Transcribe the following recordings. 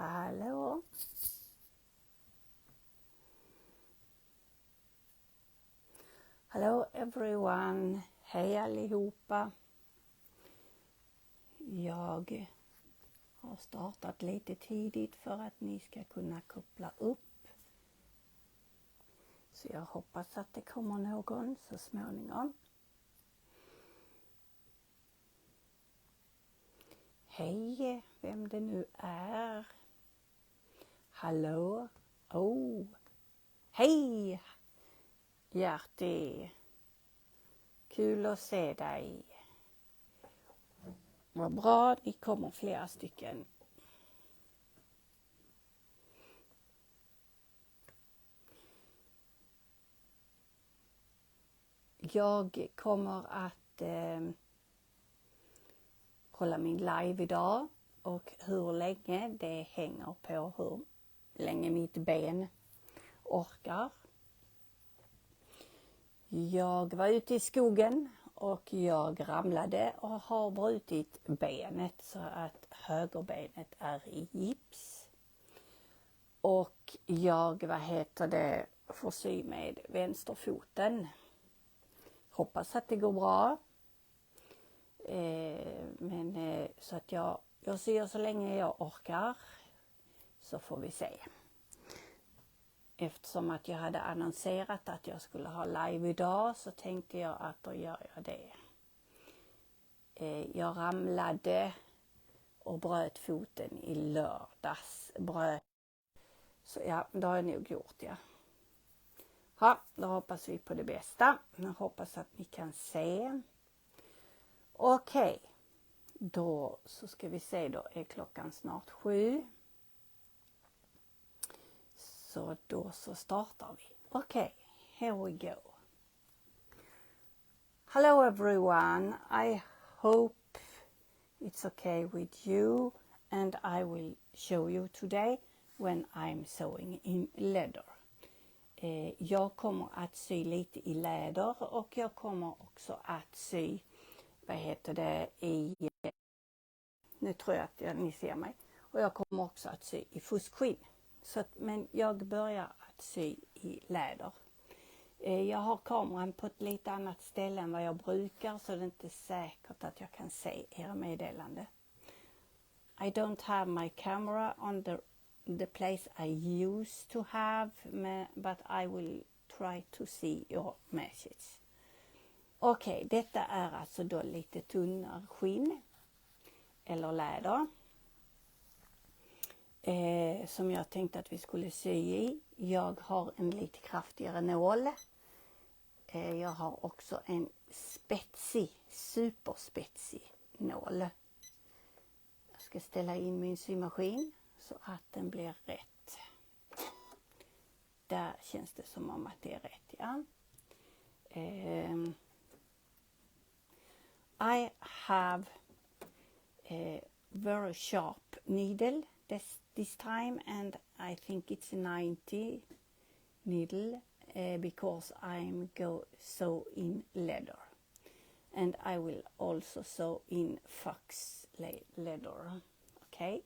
Hallå! Hello everyone! Hej allihopa! Jag har startat lite tidigt för att ni ska kunna koppla upp. Så jag hoppas att det kommer någon så småningom. Hej, vem det nu är. Hallå! Oh! Hej! Hjärti! Kul att se dig. Vad bra, ni kommer flera stycken. Jag kommer att hålla min live idag och hur länge det hänger på hur länge mitt ben orkar. Jag var ute i skogen och jag ramlade och har brutit benet så att högerbenet är i gips. Och jag får sy med vänsterfoten. Hoppas att det går bra. Så att jag syr så länge jag orkar, så får vi se. Eftersom att jag hade annonserat att jag skulle ha live idag så tänkte jag att då gör jag det. Jag ramlade och bröt foten i lördags. Så ja, det har jag nog gjort, ja. Ja, då hoppas vi på det bästa. Jag hoppas att ni kan se. Okej, då så ska vi se, då är klockan snart 7. Så då så startar vi. Okay, here we go. Hello everyone, I hope it's okay with you and I will show you today when I'm sewing in leather. Jag kommer att sy lite i läder och jag kommer också att sy, nu tror jag att ni ser mig, och jag kommer också att sy i fuskskinn. Men jag börjar att sy i läder. Jag har kameran på ett lite annat ställe än vad jag brukar, så det är inte säkert att jag kan se era meddelande. I don't have my camera on the place I used to have, but I will try to see your message. Okej, detta är alltså då lite tunnare skinn eller läder. Som jag tänkte att vi skulle sy i. Jag har en lite kraftigare nål. Jag har också en superspetsig nål. Jag ska ställa in min symaskin så att den blir rätt. Där känns det som om att det är rätt, ja. I have a very sharp needle this time, and I think it's a 90 needle because I'm sew in leather, and I will also sew in fox leather. Okay,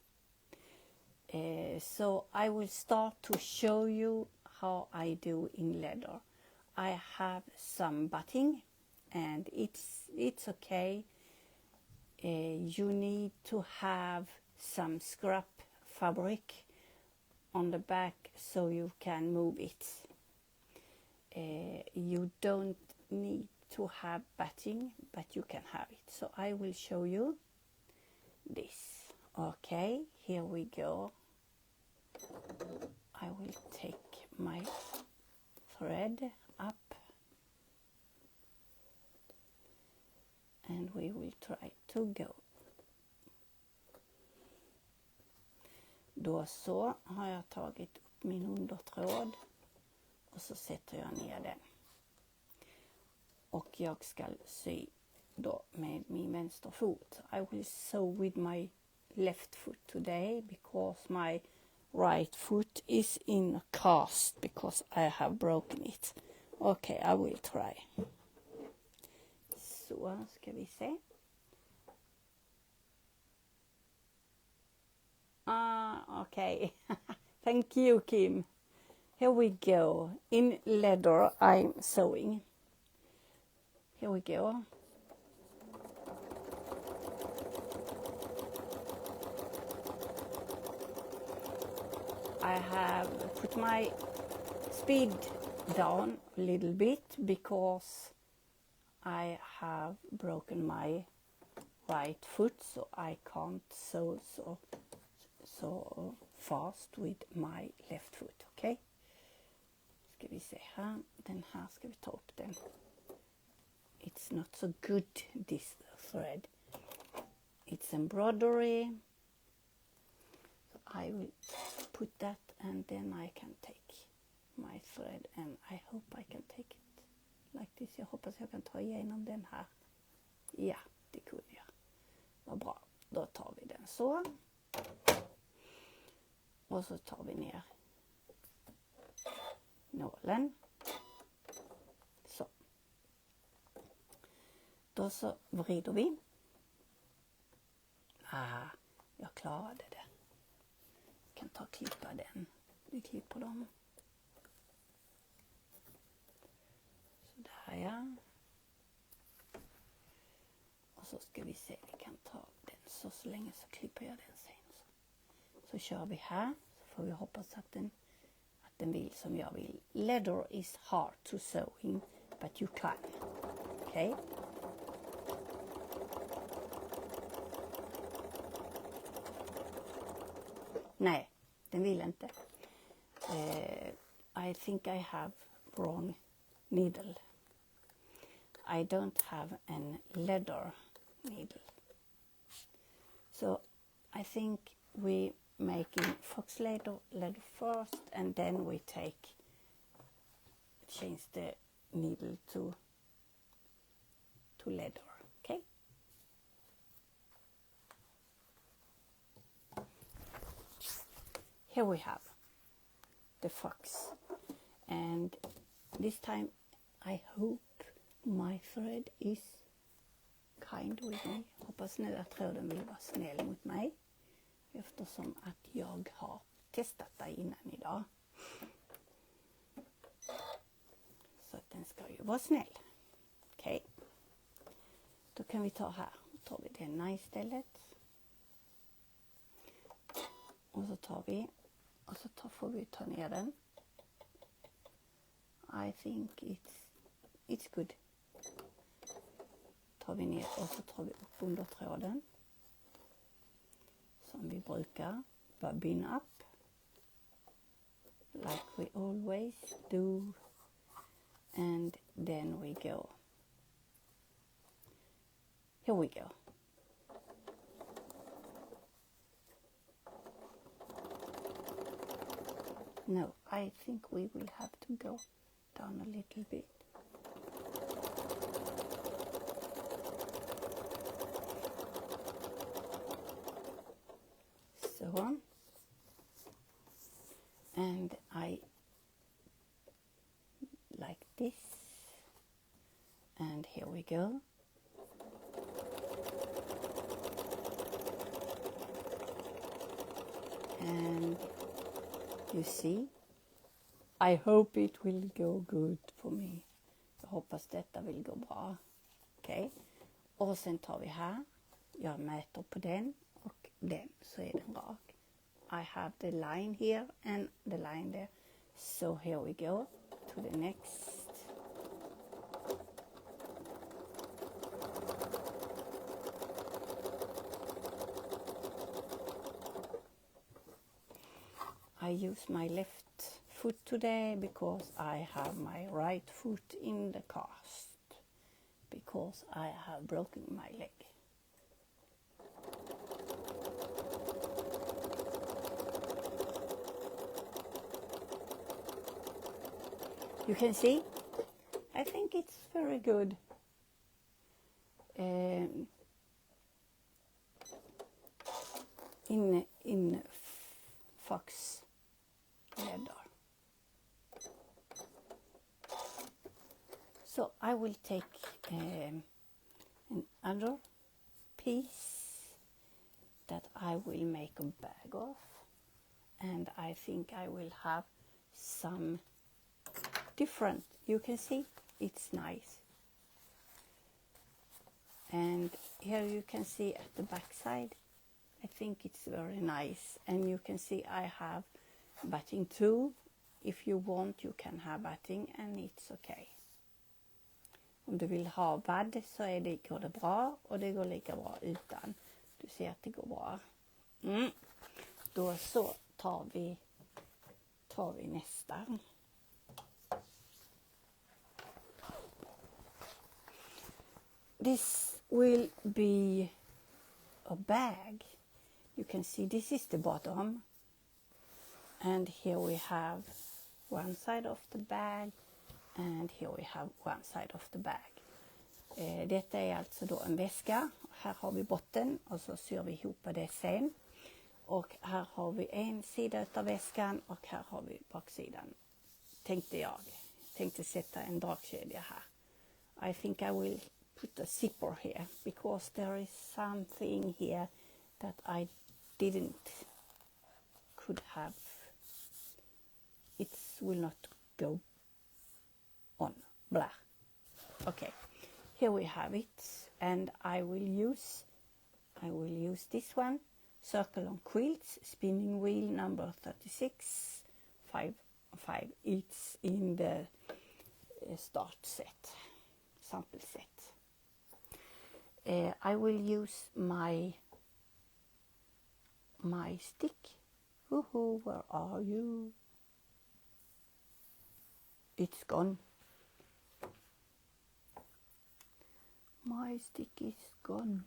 so I will start to show you how I do in leather. I have some batting, and it's okay. You need to have some scrap fabric on the back so you can move it. You don't need to have batting, but you can have it. So I will show you this. Okay, here we go. I will take my thread up and we will try to go. Då så har jag tagit upp min undertråd och så sätter jag ner den. Och jag ska sy då med min vänster fot. I will sew with my left foot today because my right foot is in a cast because I have broken it. Okay, I will try. Så ska vi se. Okay. Thank you, Kim. Here we go. In leather I'm sewing. Here we go. I have put my speed down a little bit because I have broken my right foot, so I can't sew så fast with my left foot. Okay? Ska vi se här. Den här ska vi ta upp den. It's not so good, this thread. It's embroidery. So I will put that and then I can take my thread and I hope I can take it like this. Jag hoppas jag kan ta igenom den här. Ja, det kunde jag. Vad bra. Då tar vi den så. Och så tar vi ner nålen. Så. Då så vrider vi. Jag klarade det. Jag kan ta och klippa den. Vi klipper dem. Sådär ja. Och så ska vi se, vi kan ta den så länge så klipper jag den sen. Så kör vi här. Så får vi hoppas att den vill som jag vill. Leather is hard to sew in, but you can. Okay? Nej, den vill inte. I think I have wrong needle. I don't have an leather needle. So I think we making fox leather first and then we change the needle to leather. Okay? Here we have the fox, and this time I hope my thread is kind with me. Hoppas nu att tråden vill vara snäll mot mig eftersom att jag har testat det innan idag. Så att den ska ju vara snäll. Okej. Då kan vi ta här. Då tar vi denna istället. Och så tar vi och så får vi ta ner den. I think it's good. Tar vi ner och så tar vi upp under tråden. Som vi brukar. Bobbin up. Like we always do. And then we go. Here we go. No, I think we will have to go down a little bit. So, and I like this, and here we go. And you see, I hope it will go good for me. Jag hoppas detta vill gå bra. Okej. Och sen tar vi här. Jag mäter på den och den så är den rak. I have the line here and the line there. So here we go to the next. I use my left foot today because I have my right foot in the cast because I have broken my leg. You can see, I think it's very good. In fox leather. So I will take another piece that I will make a bag of, and I think I will have some different. You can see it's nice, and here you can see at the back side, I think it's very nice, and you can see I have batting too. If you want you can have batting, and it's okay. Om du vill ha vadd så går det bra, och det går lika bra utan. Du ser att det går bra. Då så tar vi nästa. This will be a bag. You can see this is the bottom, and here we have one side of the bag, and here we have one side of the bag. Detta är alltså då en väska. Här har vi botten, och så syr vi ihop det sen. Och här har vi en sida av väskan, och här har vi baksidan. Tänkte sätta en dragkedja här. I think I will put a zipper here, because there is something here that I could have. It will not go on. Blah. Okay, here we have it, and I will use this one, Circle on Quilts, spinning wheel number 36, 5. It's in the start set, sample set. I will use my stick. Woohoo, where are you? It's gone. My stick is gone.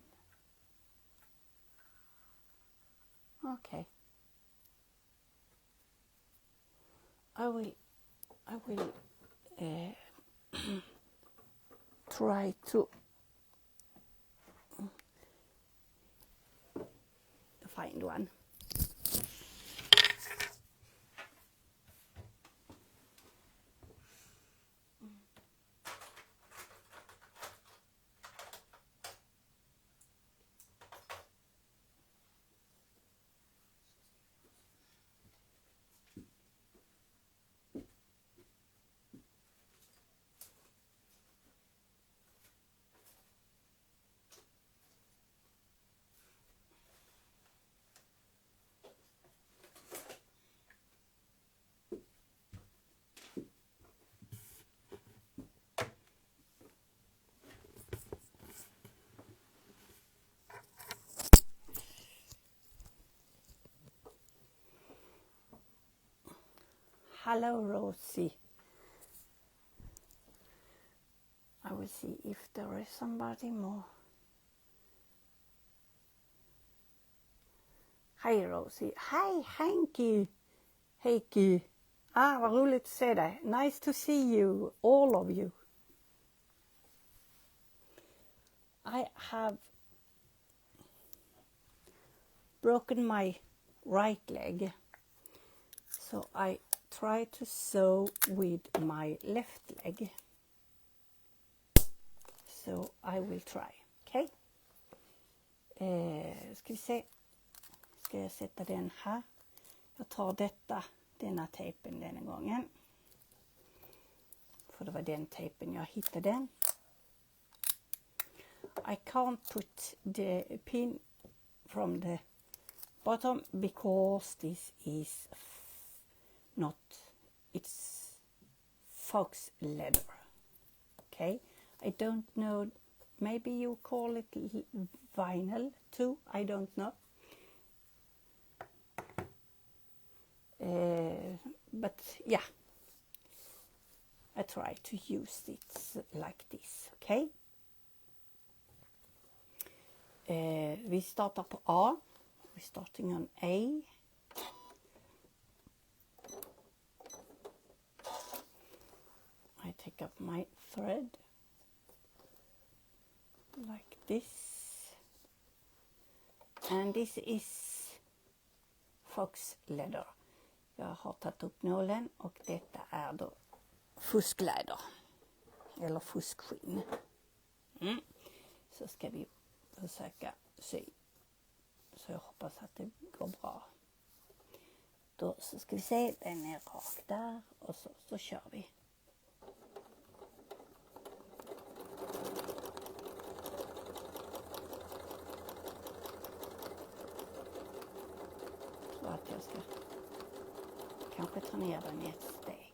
Okay. I will try to find one. Hello, Rosie. I will see if there is somebody more. Hej Rosie. Hej Hanky. Heikki. Vad roligt att se dig. Nice to see you, all of you. I have broken my right leg, so I try to sew with my left leg. So I will try, okay? Ska vi se. Ska jag sätta den här? Jag tar denna tejpen denna gången. För det var den tejpen jag hittade den. I can't put the pin from the bottom because this is it's faux leather. Okay, I don't know, maybe you call it vinyl too, I don't know. But yeah, I try to use it like this, okay? Vi startar på A. We're starting on A. I take up my thread like this. And this is fox leather. Jag har tagit upp nålen och detta är då fuskläder. Eller fuskskinn. Så ska vi försöka sy Så jag hoppas att det går bra. Då så ska vi se, den är rak där och så kör vi. Så att jag ska kanske ta ner den i ett steg.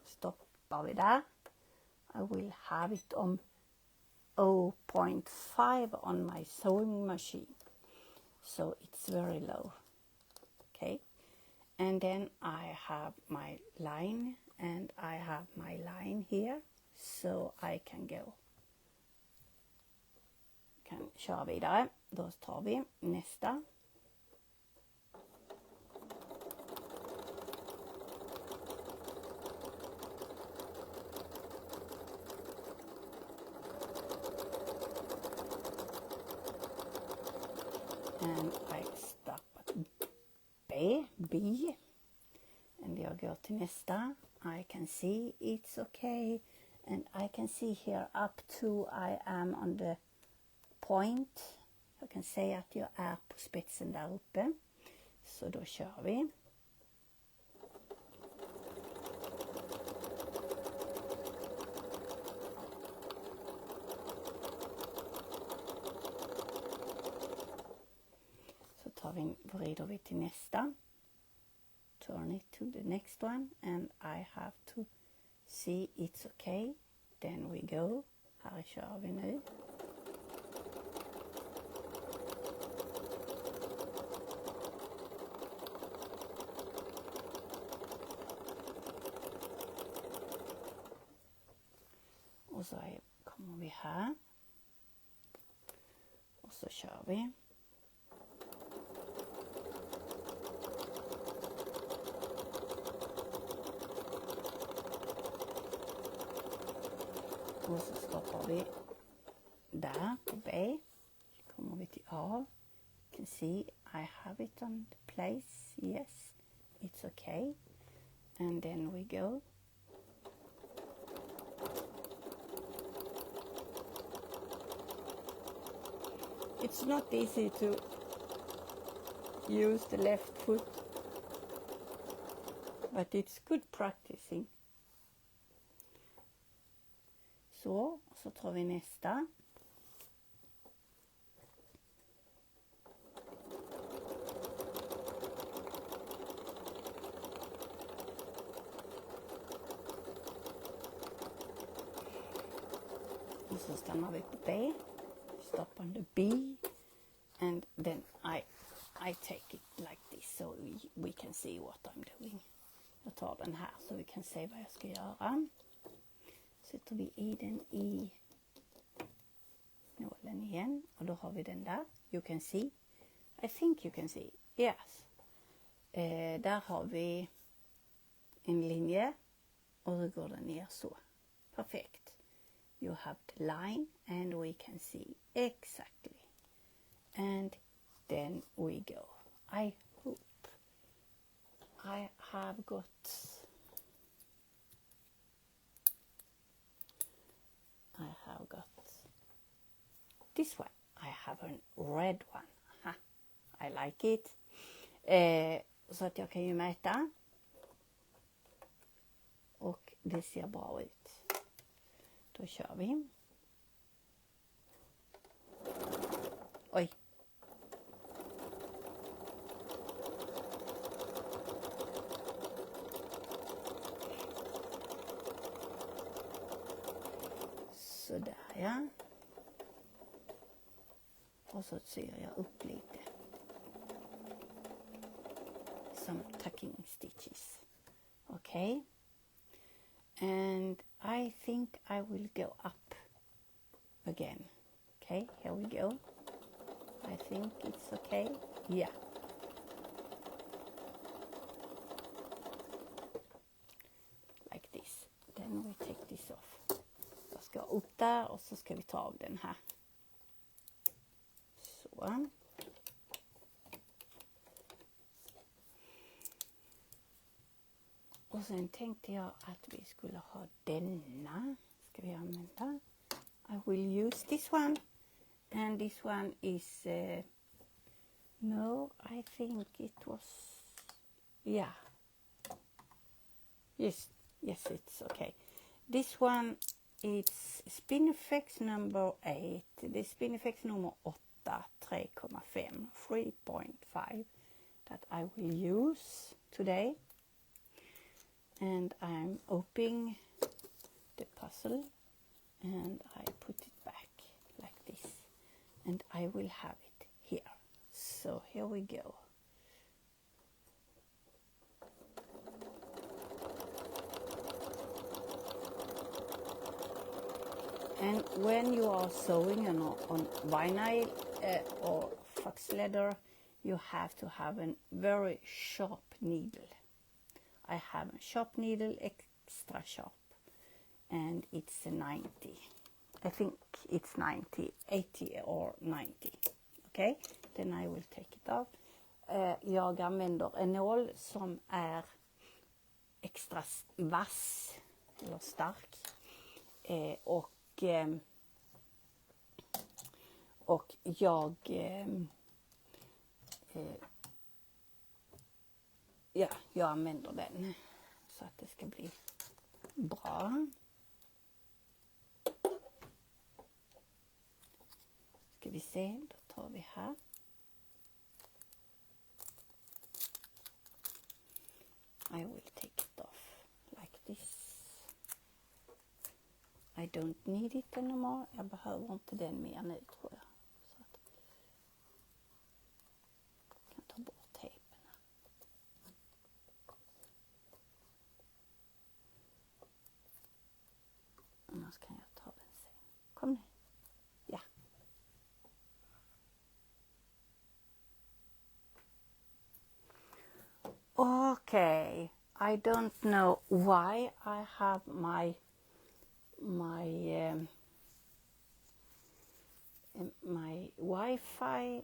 Stoppar vi där. I will have it on 0.5 on my sewing machine. So it's very low. Okay. And then I have my line and I have my line here. So I can go. Kan köra vidare. Då tar vi nästa. And I stop at B. And jag går till nästa. I can see it's okay. And I can see here up to I am on the point. Jag kan säga att jag är på spetsen där uppe. Så då kör vi. Vrider vi till nästa. Turn it to the next one and I have to see it's okay. Then we go. Här kör vi nu. Och så kommer vi här. Och så kör vi. Och så stoppar vi där på B. Så kommer vi till A. You can see I have it on the place. Yes, it's okay. And then we go. It's not easy to use the left foot, but it's good practicing. Så tar vi nästa. Och så stannar vi på B. Stop on the B. And then I take it like this so we can see what I'm doing. Jag tar den här så vi kan se vad jag ska göra. Sätter vi i den i nålen igen och då har vi den där. You can see. I think you can see. Yes. Där har vi en linje och då går den ner så. Perfekt. You have the line and we can see exactly. And then we go. I hope I have got this one. I have a red one. Aha. I like it. Så att jag kan ju mäta. Och det ser bra ut. Då kör vi. Oj. Sådär ja. Och så syr jag upp lite. Some tucking stitches. Okay. And I think I will go up again. Okay, here we go. I think it's okay. Yeah. Like this. Then we take this off. Jag ska upp där och så ska vi ta av den här. Så. Och sen tänkte jag att vi skulle ha denna. Ska vi använda? I will use this one. And this one is No, I think it was, yeah. Yes, it's okay. This one, it's Spinifex number 8. Det är Spinifex nummer 8, 3,5, 3.5 that I will use today. And I'm opening the puzzle and I put it back like this. And I will have it here. So here we go. And when you are sewing on vinyl or fox leather, you have to have a very sharp needle. I have a sharp needle, extra sharp, and it's a 90. I think it's 90, 80 or 90. Okay, then I will take it off. Jag använder en nål som är extra vass eller stark. Och jag jag använder den så att det ska bli bra. Ska vi se, då tar vi här. I will take it off like this. I don't need it anymore. Jag behöver inte den mer nu, tror jag. Så att jag kan ta bort tejpen här. Annars kan jag ta den sen. Kom nu. Ja. Okay. I don't know why I have my Wi-Fi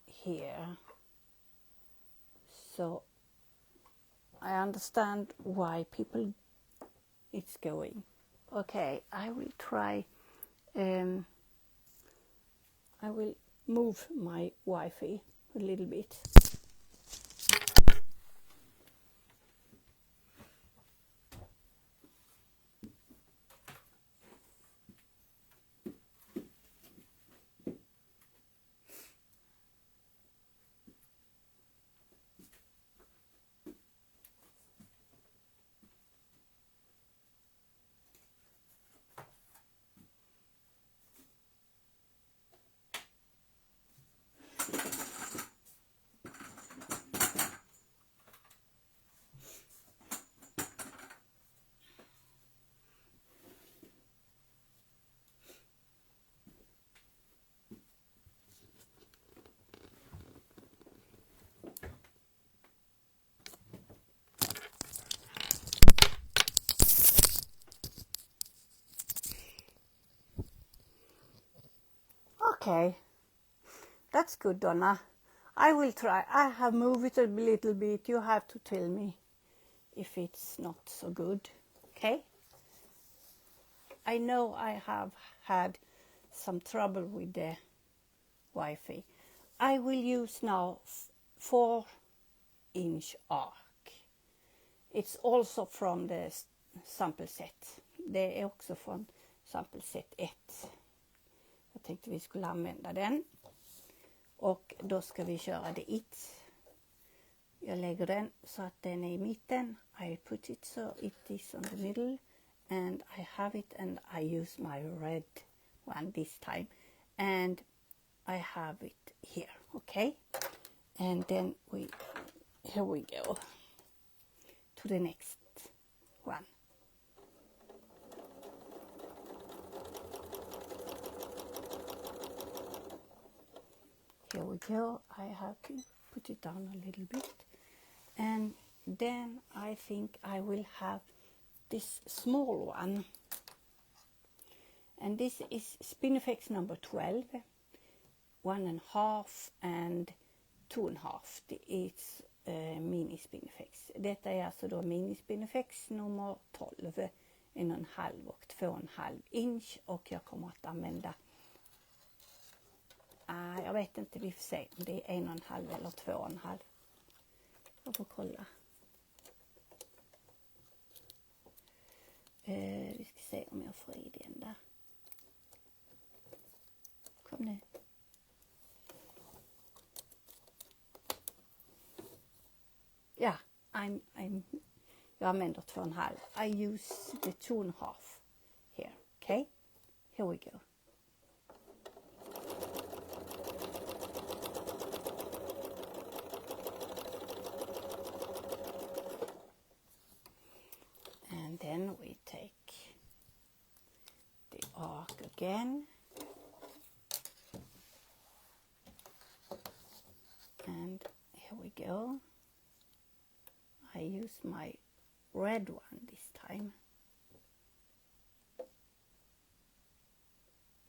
here, so I understand why people it's going. Okay, I will try. I will move my Wi-Fi a little bit. Okay, that's good, Donna. I will try. I have moved it a little bit. You have to tell me if it's not so good. Okay? I know I have had some trouble with the Wi-Fi. I will use now 4-inch arc. It's also from the sample set. Det är också från sample set 1. Jag tänkte vi skulle använda den. Och då ska vi köra det it. Jag lägger den så att den är i mitten. I put it so it is on the middle. And I have it and I use my red one this time. And I have it here, okay? And then here we go to the next one. Here we go. I have to put it down a little bit. And then I think I will have this small one. And this is Spinifex number 12. 1.5 and 2.5. It's mini Spinifex. Detta är alltså då mini Spinifex nummer 12. 1,5 och 2,5 inch. Och jag kommer att använda Jag vet inte, vi får se om det är 1,5 eller 2,5. Jag får kolla. Vi ska se om jag får i den där. Kom nu. Ja, jag använder 2,5. I use the 2,5 here. Okay, here we go. And then we take the arc again. And here we go. I use my red one this time.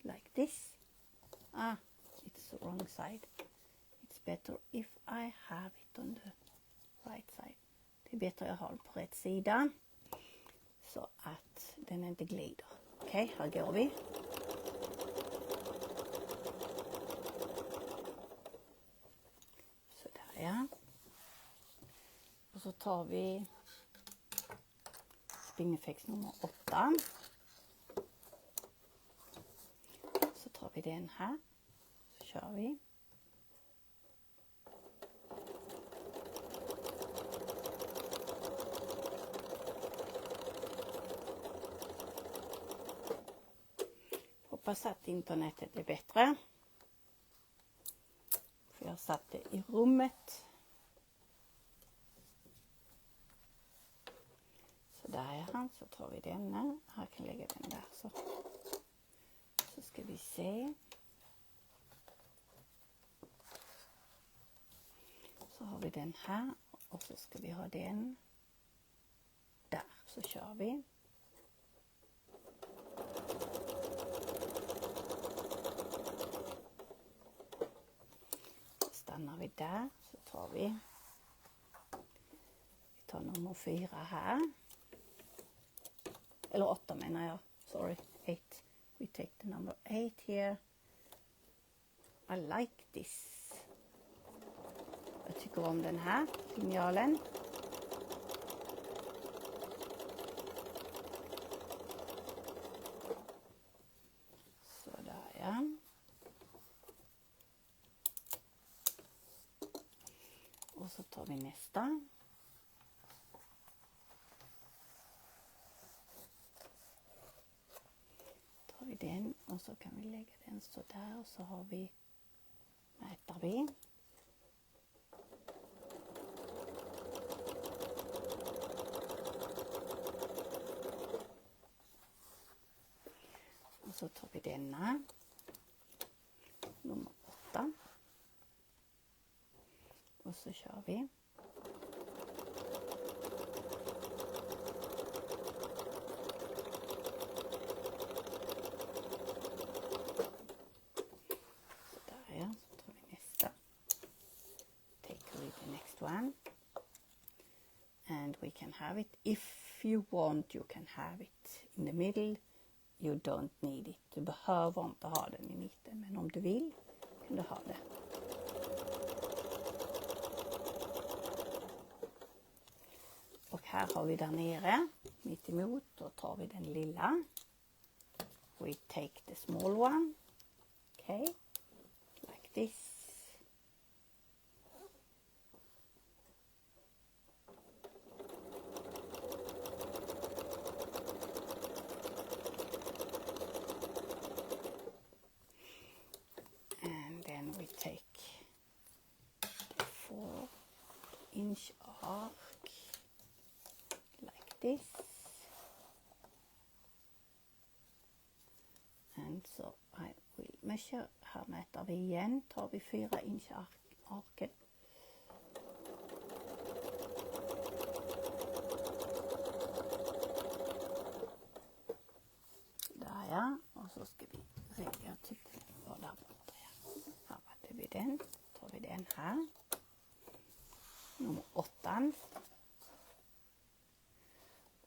Like this. It's the wrong side. It's better if I have it on the right side. Det är bättre att ha den på rätt sida. Så att den inte glider. Okej, här går vi. Sådär ja. Och så tar vi spindelfäx nummer 8. Så tar vi den här. Så kör vi. Hoppas att internetet är bättre. För jag satt det i rummet. Så där är han. Så tar vi denna. Här kan jag lägga den där. Så ska vi se. Så har vi den här. Och så ska vi ha den där. Så kör vi. Stannar vi där, så tar vi tar nummer 4 här. Eller 8 menar jag. Sorry, 8. We take the number 8 here. I like this. Jag tycker om den här linjalen. Så där ja. Och så tar vi nästa. Tar vi den och så kan vi lägga den så där och så har vi, mäter vi. Och så tar vi denna. Nummer 8. Och så kör vi. Så där ja, så tar vi nästa. Take the next one. And we can have it. If you want you can have it in the middle. You don't need it. Du behöver inte ha den i mitten, men om du vill kan du ha det. Och här har vi där nere, mitt emot, då tar vi den lilla. We take the small one. Okay, like this. And then we take the 4-inch arc. This and so I will measure. Här mäter vi igen, tar vi 4-inch arken. Där ja, och så ska vi se, jag tyckte det var där borta. Här hade vi den, tar vi den här. Nummer 8.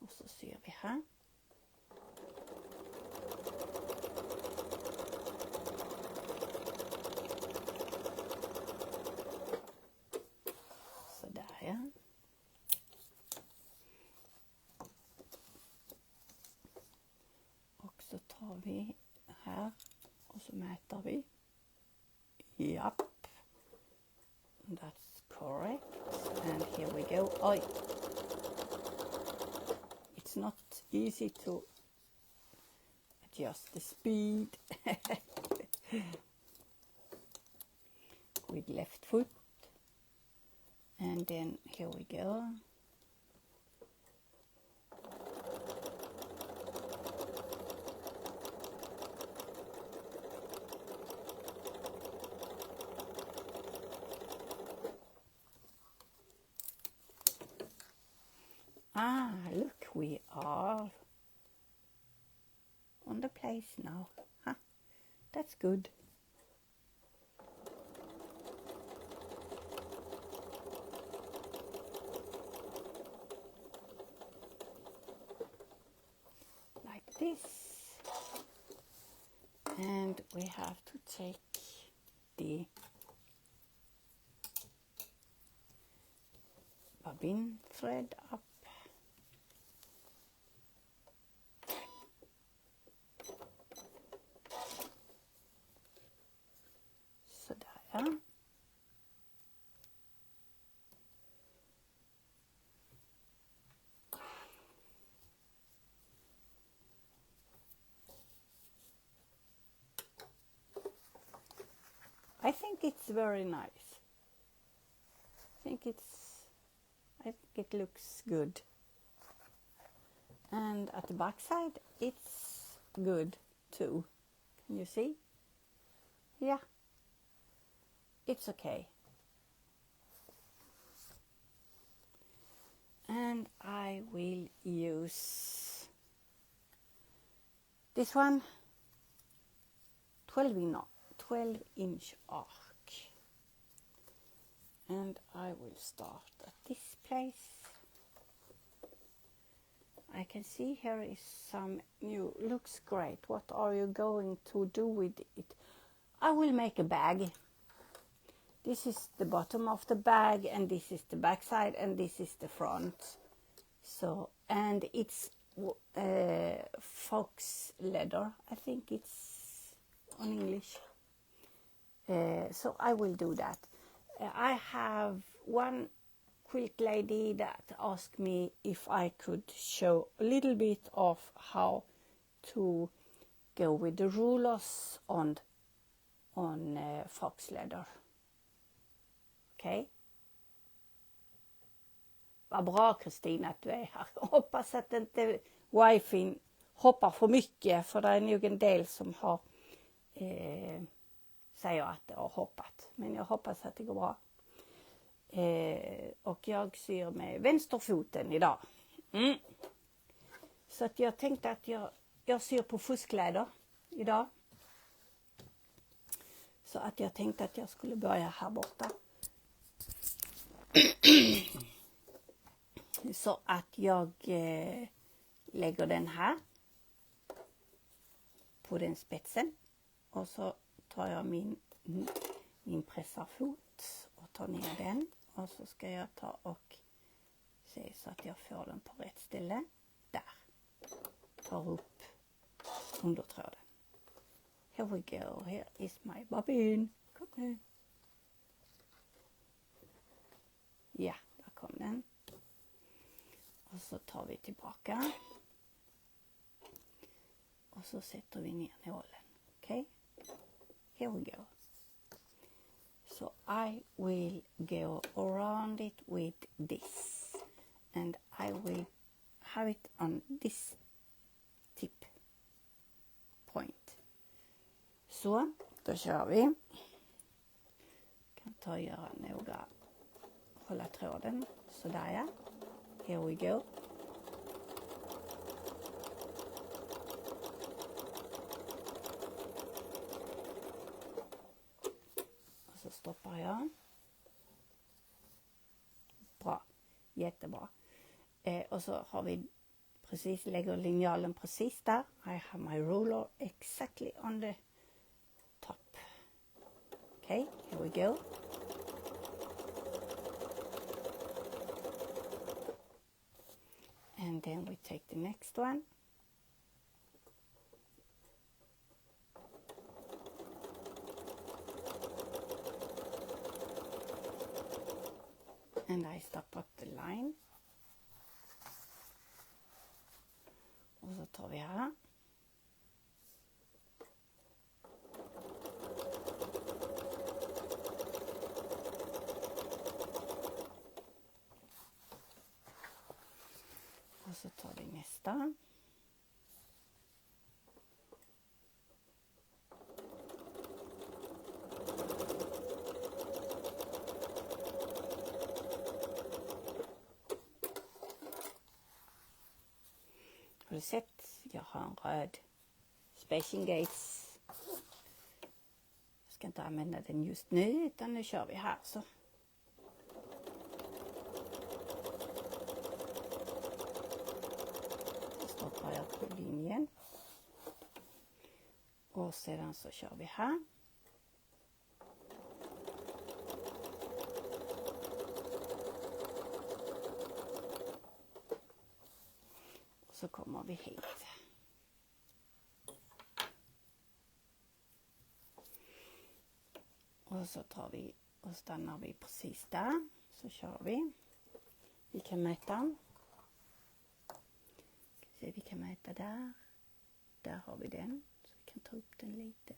Och så syr vi här. tar vi här och så mäter vi. Japp. That's correct. And here we go. Oj. It's not easy to adjust the speed with left foot. And then here we go. Ah, look, we are on the place now. Huh? That's good. Like this. And we have to take the bobbin thread up. Sådär. I think it's very nice. I think it looks good. And at the back side it's good too. Can you see? Yeah. It's okay. And I will use this one, 12-inch arc. And I will start at this place. I can see here is some new, looks great. What are you going to do with it? I will make a bag. This is the bottom of the bag, and this is the back side, and this is the front. So, and it's fox leather. I think it's on English. So I will do that. I have one quilt lady that asked me if I could show a little bit of how to go with the rulers on fox leather. Okej? Vad bra Kristina att du är här. Hoppas att inte wifi hoppar för mycket, för det är nog en del som har säger att det har hoppat. Men jag hoppas att det går bra. Och jag syr med vänsterfoten idag. Så att jag tänkte att jag syr på fuskkläder idag. Så att jag tänkte att jag skulle börja här borta. Så att jag lägger den här på den spetsen. Och så tar jag min pressarfot och tar ner den. Och så ska jag ta och se så att jag får den på rätt ställe. Där. Tar upp undertråden. Here we go. Here is my bobbin. Kom nu. Ja, där kom den. Och så tar vi tillbaka. Och så sätter vi ner nålen. Okej? Here we go. So I will go around it with this. And I will have it on this tip point. Så, då kör vi. Kan ta och göra några, hålla tråden. Sådär ja. Here we go. Och så stoppar jag. Bra, jättebra. Och så har vi precis, lägger linjalen precis där. I have my ruler exactly on the top. Okay, here we go. And then we take the next one. And I stop up the line. Och så tar vi här. Och så tar vi nästa. Har du sett? Jag har en röd spacing gates. Jag ska inte använda den just nu, utan nu kör vi här så. Så stoppar jag på linjen. Och sedan så kör vi här. Så kommer vi hit. Och så tar vi och stannar vi precis där. Så kör vi. Vi kan mäta. Vi kan mäta där. Där har vi den. Så vi kan ta upp den lite.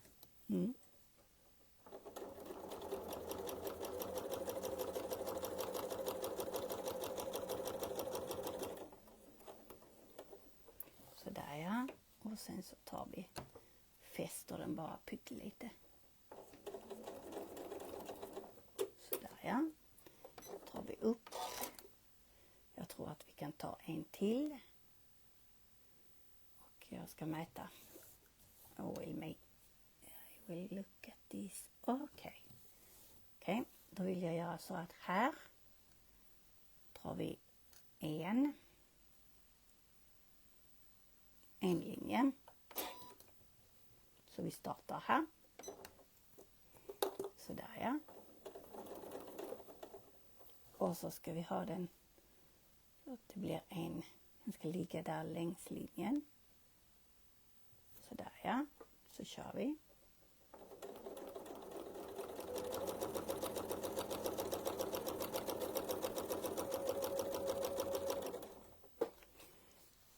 Sådär ja. Och sen så tar vi, fäster den bara pyttelite. Sådär ja. Tar vi upp. Jag tror att vi kan ta en till. Och jag ska mäta. I will look at this. Okej, då vill jag göra så att här tar vi en linje. Så vi startar här. Sådär ja. Och så ska vi ha den så att det blir den ska ligga där längs linjen. Sådär ja. Så kör vi.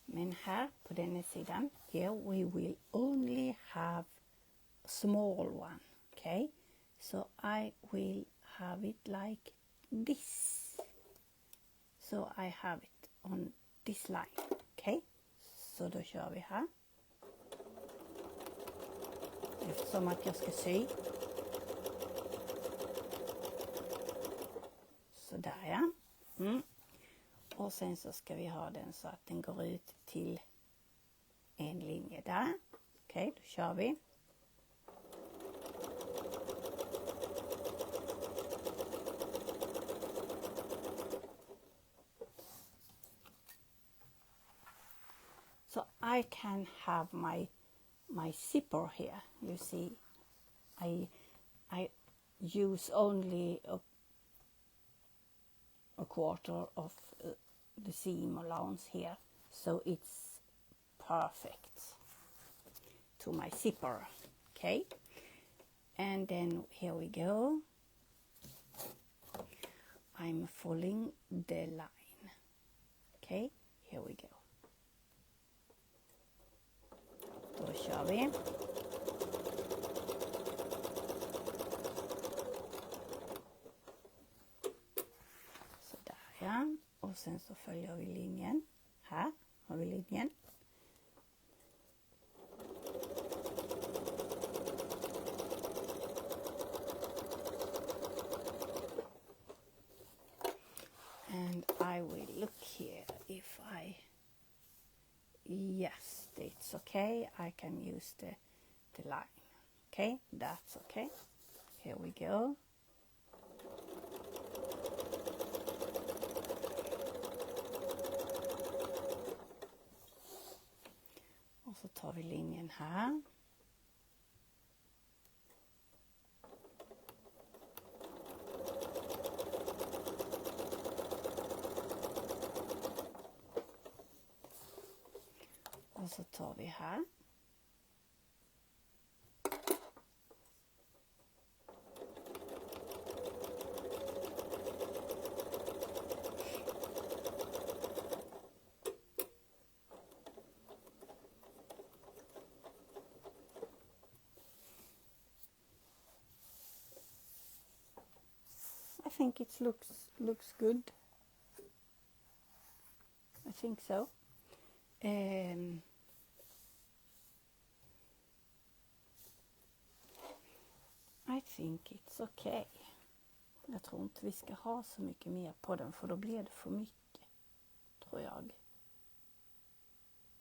Men här på denna sidan, here we will only have a small one. Okay, so I will have it like this. So I have it on this line. Okay, så då kör vi här. Eftersom att jag ska sy. Sådär ja. Och sen så ska vi ha den så att den går ut till en linje där. Okej, då kör vi. So I can have my zipper here. You see, I use only a quarter of the seam allowance here, so it's perfect to my zipper. Okay, and then here we go. I'm following the line. Okay, here we go. Då kör vi. Sådär ja. Och sen så följer vi linjen. Här har vi linjen. And I will look here if yes, it's okay. I can use the line. Okay, that's okay. Here we go. Och så tar vi linjen här. Och så tar vi här. think it looks good. I think so. I think it's okay. Jag tror inte vi ska ha så mycket mer på den, för då blir det för mycket, tror jag.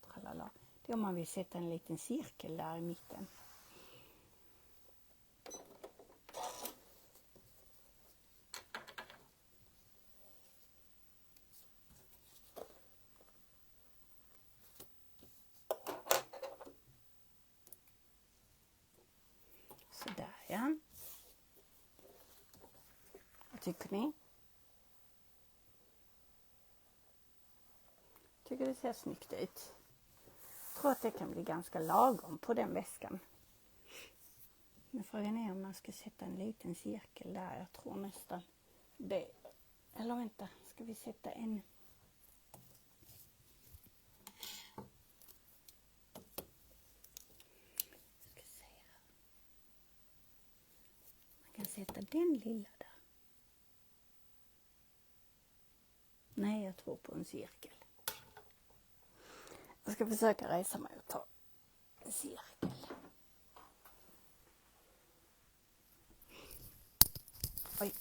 Tralala. Det är om man vill sätta en liten cirkel där i mitten. Sådär, ja. Vad tycker ni? Tycker det ser snyggt ut. Jag tror att det kan bli ganska lagom på den väskan. Men frågan är om man ska sätta en liten cirkel där. Jag tror nästan det. Eller vänta, ska vi sätta en... Man kan sätta den lilla där. Nej, jag tror på en cirkel. Jag ska försöka resa mig och ta en cirkel. Oj.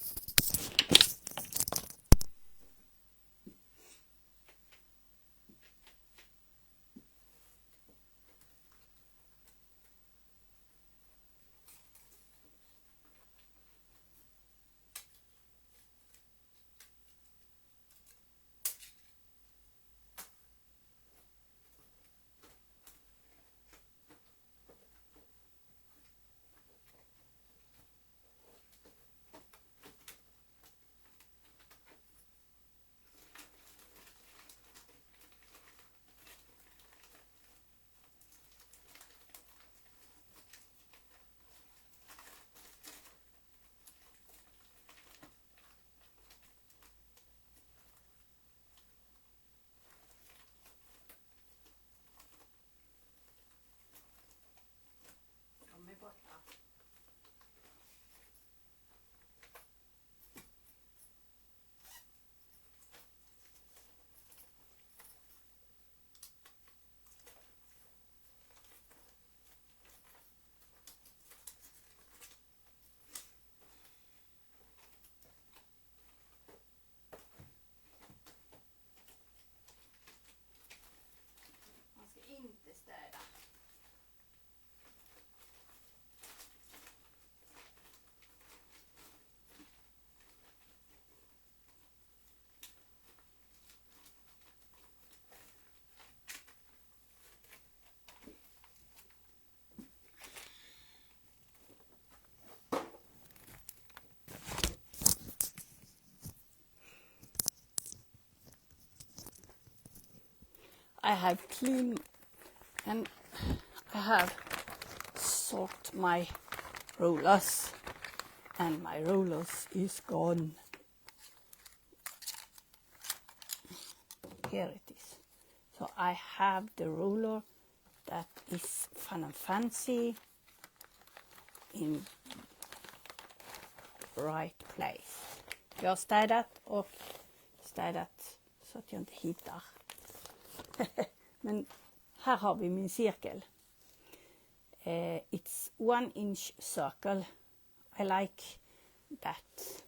Man ska inte städa. I have cleaned and I have sorted my rollers, and my rollers is gone. Here it is. So I have the roller that is fun and fancy in right place. Jag har städat och städat så att jag inte hittar. Men här har vi min cirkel. It's 1 inch circle. I like that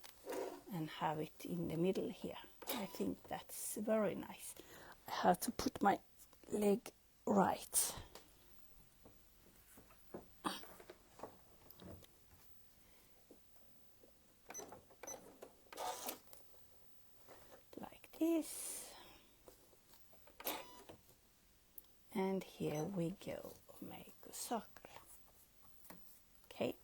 and have it in the middle here. I think that's very nice. I have to put my leg right. Like this. And here we go, make a circle. Okay.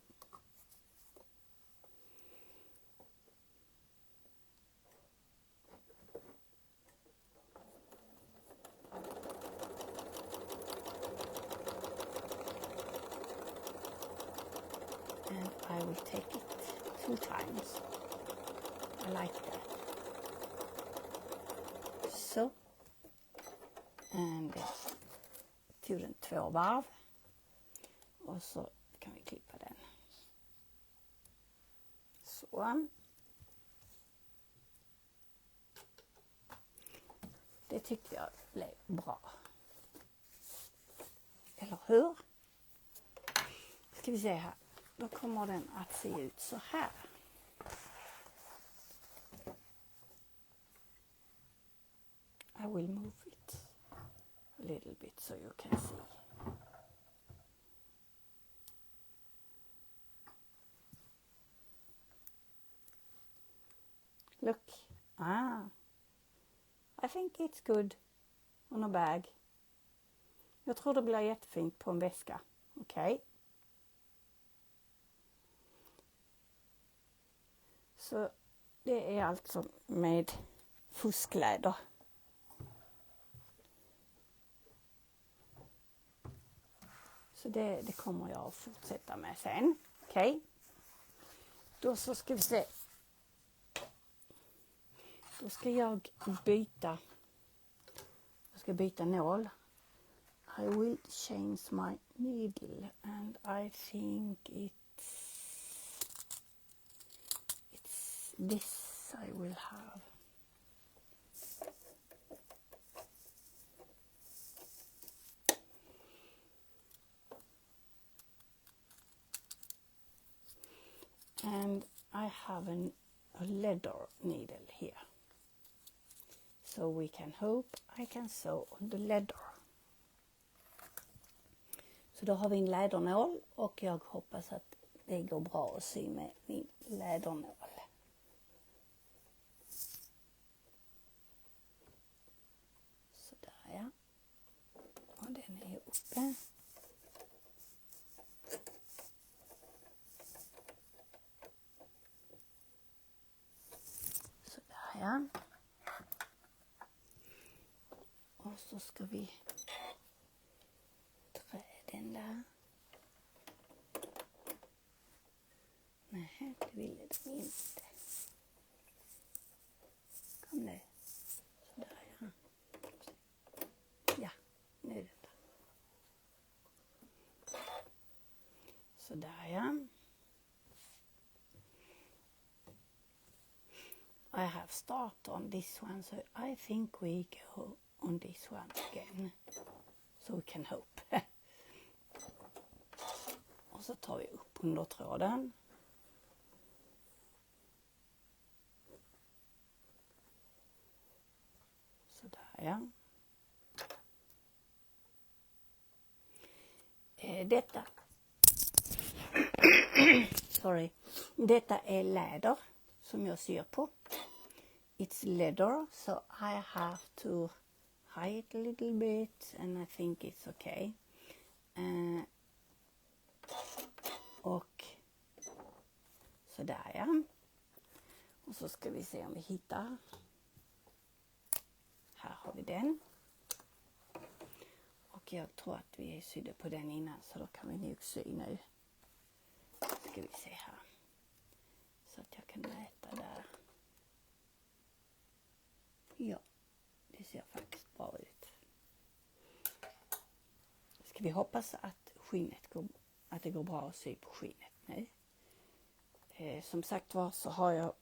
And I will take it 2 times. I like that. So. And tog den 2 varv. Och så kan vi klippa den. Så. Det tyckte jag blev bra. Eller hur? Ska vi se här. Då kommer den att se ut så här. I will move it a little bit so you can see. Look. I think it's good on a bag. Jag tror det blir jättefint på en väska. Okej. Så det är alltså med fuskläder. Så det kommer jag att fortsätta med sen. Okej. Då så ska vi se. Då ska jag byta. Jag ska byta nål. I will change my needle and I think it's this I will have. And I have a leather needle here. So we can hope I can sew on the leather. Så då har vi en lädernål och jag hoppas att det går bra att sy med min lädernål. Sådär ja. Och den är uppe. Sådär ja. Och så ska vi trä den där. Nej, det ville den inte. Kom nu. Sådär ja. Ja, nu är den där. Sådär ja. I have started on this one, so I think we go on this one again. So we can hope. Och så tar vi upp undertråden. Sådär ja. Detta. Sorry. Detta är läder som jag syr på. It's leather, so I have to hide it a little bit and I think it's okay. Och sådär ja. Och så ska vi se om vi hittar. Här har vi den. Och jag tror att vi sydde på den innan så då kan vi nog sy nu. Ska vi se här. Så att jag kan mäta där. Ja, det ser faktiskt bra ut. Ska vi hoppas att att det går bra att sy på skinnet nu. Som sagt var så har jag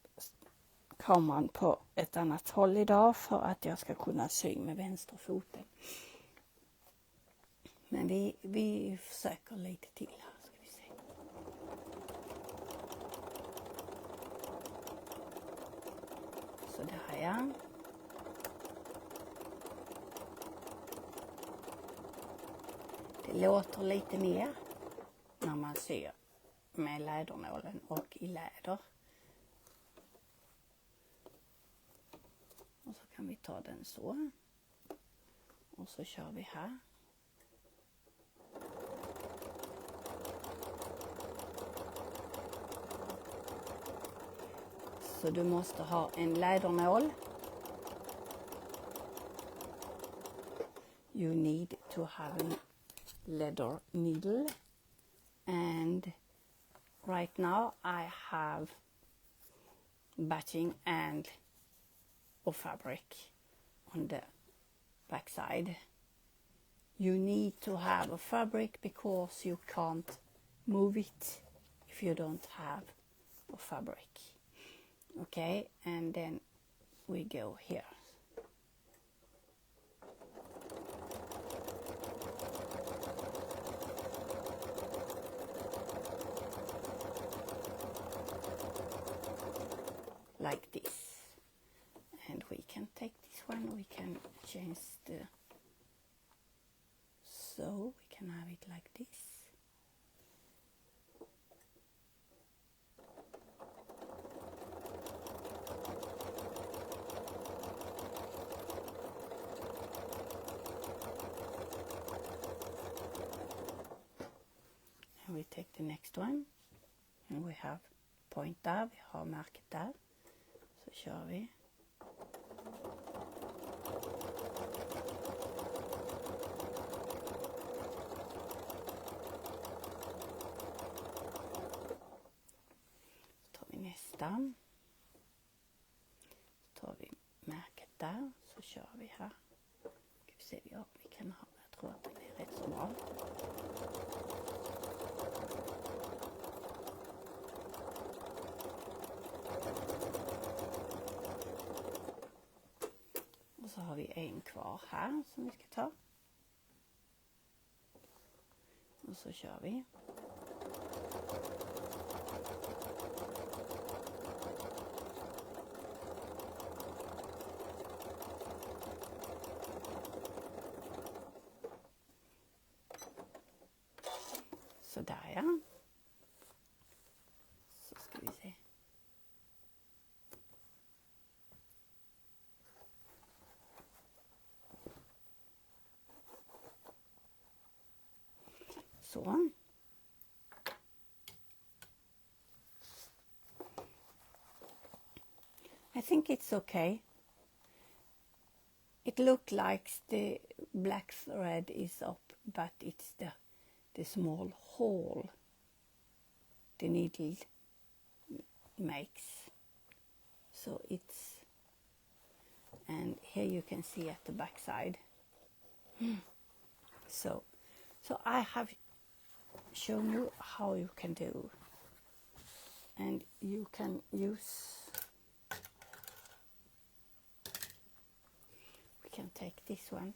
kameran på ett annat håll idag för att jag ska kunna sy med vänsterfoten. Men vi försöker lite till här, ska vi se. Så där ja. Det låter lite mer när man syr med lädernålen och i läder. Och så kan vi ta den så. Och så kör vi här. Så du måste ha en lädernål. You need to have a leather needle. And right now I have batching and or fabric on the back side. You need to have a fabric because you can't move it if you don't have a fabric. Okay, and then we go here. like this. And we can take this one, we can change the, so we can have it like this. And we take the next one, and we have point där, vi har märket där. Så kör vi. Så tar vi nästa. Så tar vi märket där, så kör vi här. Ska vi se, ja, vi kan ha, jag tror att det är rätt så bra. Och så har vi en kvar här som vi ska ta. Och så kör vi. Så där ja. Så ska vi se. Så. I think it's okay. It looks like the black thread is up, but it's the small hole the needle makes. So it's, and here you can see at the back side. So I have shown you how you can do, and you can use, we can take this one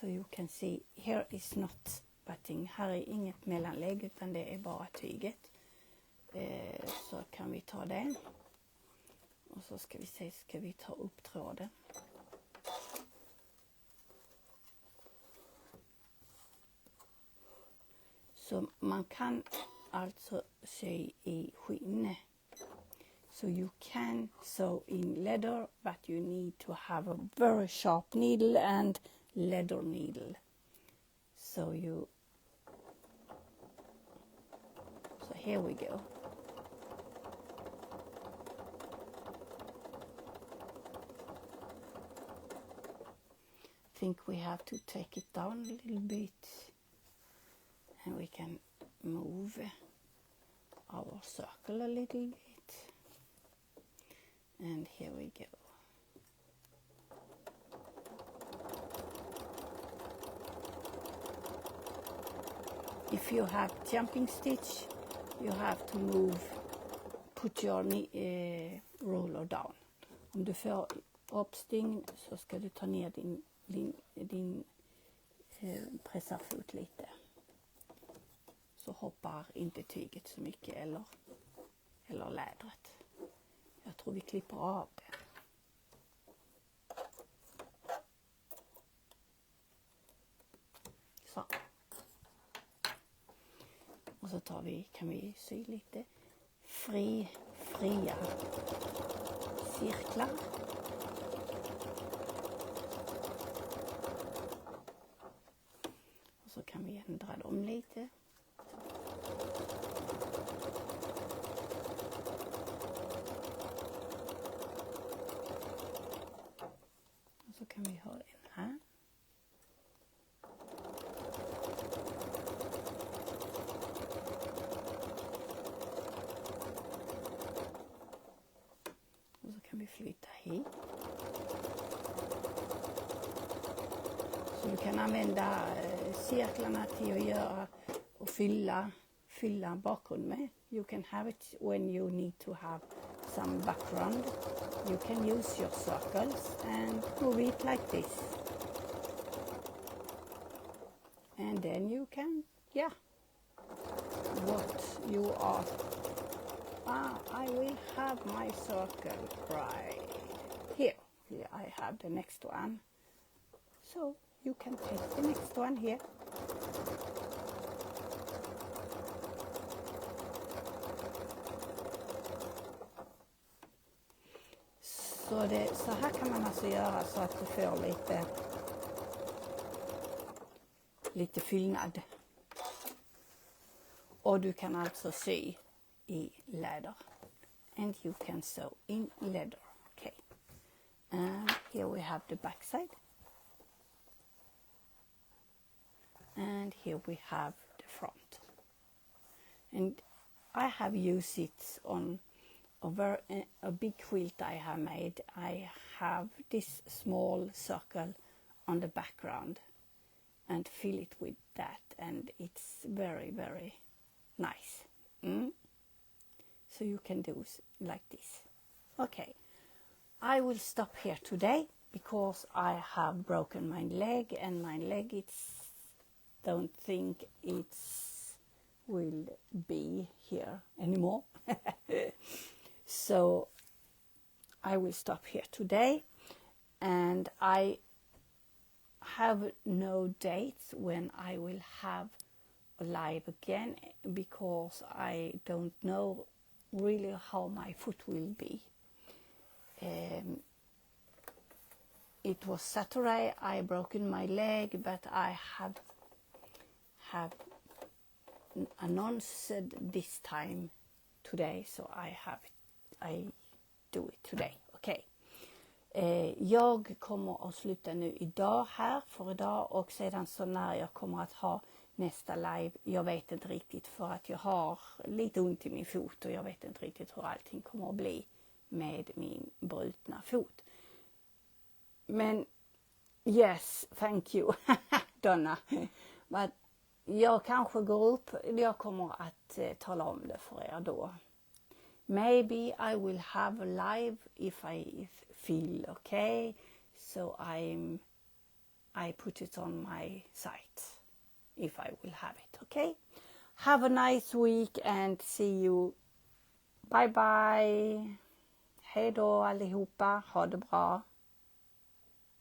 so you can see here is not batting, här är inget mellanlägg utan det är bara tyget. Så kan vi ta det, och så ska vi se, ska vi ta upp tråden. Så man kan alltså sy i skinn. So you can sew in leather, but you need to have a very sharp needle and leather needle. So here we go. I think we have to take it down a little bit, and we can move our circle a little bit, and here we go. If you have jumping stitch, you have to move, put your roller down. Om du får uppsting så ska du ta ner din pressarfot lite. Så hoppar inte tyget så mycket eller lädret. Jag tror vi klipper av det. Så. Och så kan vi sy lite fria cirklar. Och så kan vi ändra dem lite. Och så kan vi ha en här. Och så kan vi flytta hit. Så du kan använda cirklarna till att göra och fylla bakgrund med. You can have it when you need to have some background. You can use your circles and move it like this. And then you can, yeah, what you are I will have my circle right here. Here I have the next one. So you can take the next one here. Så här kan man alltså göra så att du får lite fyllnad. Och du kan alltså sy i läder. And you can sew in leather. Okay. And here we have the back side. And here we have the front. And I have used it on a big quilt I have made. I have this small circle on the background and fill it with that, and it's very, very nice. So you can do like this. Okay, I will stop here today because I have broken my leg, and my leg don't think it's will be here anymore. So I will stop here today, and I have no dates when I will have a live again because I don't know really how my foot will be. It was Saturday I broken my leg, but I have announced this time today, so I do it today. Okay. Jag kommer att sluta nu idag här för idag, och sedan så när jag kommer att ha nästa live, jag vet inte riktigt, för att jag har lite ont i min fot och jag vet inte riktigt hur allting kommer att bli med min brutna fot. Men yes, thank you Donna. But jag kanske går upp, jag kommer att tala om det för er då. Maybe I will have a live if I feel okay, so I put it on my site if I will have it. Okay, have a nice week and see you. Bye bye. Hej då allihopa, ha det bra.